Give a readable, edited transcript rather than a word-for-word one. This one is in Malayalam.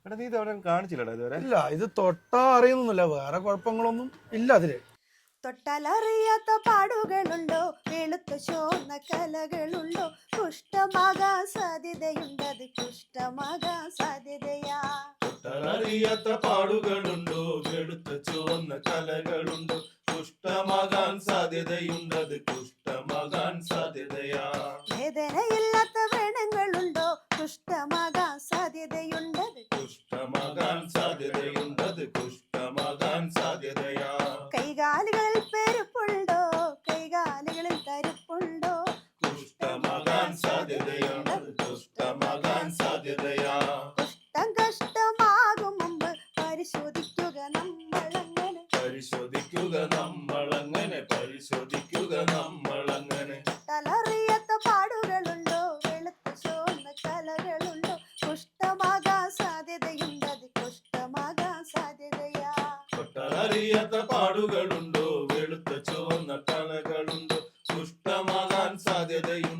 എടാ നീ ഇത് അവിടെ കാണിച്ചില്ലടാ ഇതുവരെ. ഇല്ല, ഇത് തൊട്ടാ അറിയുന്നില്ല, വേറെ കുഴപ്പങ്ങളൊന്നും ഇല്ല അതില്. തൊട്ടാലറിയാത്ത പാടുകളുണ്ടോ, വെളുത്ത ചോന്ന കലകളുണ്ടോ, കുഷ്ഠമാകാൻ സാധ്യതയുണ്ടത്, കുഷ്ഠമാകാൻ സാധ്യതയാ. തൊട്ടാലറിയാത്ത പാടുകളുണ്ടോ, വെളുത്ത ചുവന്ന കലകളുണ്ടോ, കുഷ്ഠമാകാൻ സാധ്യതയുണ്ടത്, കുഷ്ഠമാകാൻ സാധ്യതയാ. വേദനയില്ലാത്ത വ്രണങ്ങളുണ്ടോ, കുഷ്ഠമാകാൻ സാധ്യതയുണ്ടത്, കുഷ്ഠമാകാൻ സാധ്യതയുണ്ടത്, കുഷ്ഠമാകാൻ സാധ്യതയാ. കൈകാലുകളിൽ പെരുപ്പുണ്ടോ, കൈകാലുകളിൽ തരുപ്പുണ്ടോ, കുഷ്ഠമാകാൻ സാധ്യതയുണ്ടത്, കുഷ്ഠമാകാൻ സാധ്യതയാ. കുഷ്ഠം കഷ്ടമാകും മുമ്പ് പരിശോധിക്കുക നമ്മളങ്ങനെ, പരിശോധിക്കുക നമ്മളങ്ങനെ, പരിശോധിക്കുക നമ്മളങ്ങനെ. തലറിയാത്ത പാടുകളുണ്ടോ, വെളുത്ത ചോന്ന കലകളുണ്ടോ, കുഷ്ഠമാകാൻ സാധ്യതയുണ്ടത്, കുഷ്ഠമാകാൻ സാധ്യതയാ. തൊട്ടാലറിയാത്ത പാടുകളുണ്ടോ, വെളുത്ത ചുവന്ന കലകളുണ്ടോ, കുഷ്ഠമാകാൻ സാധ്യതയുണ്ട്.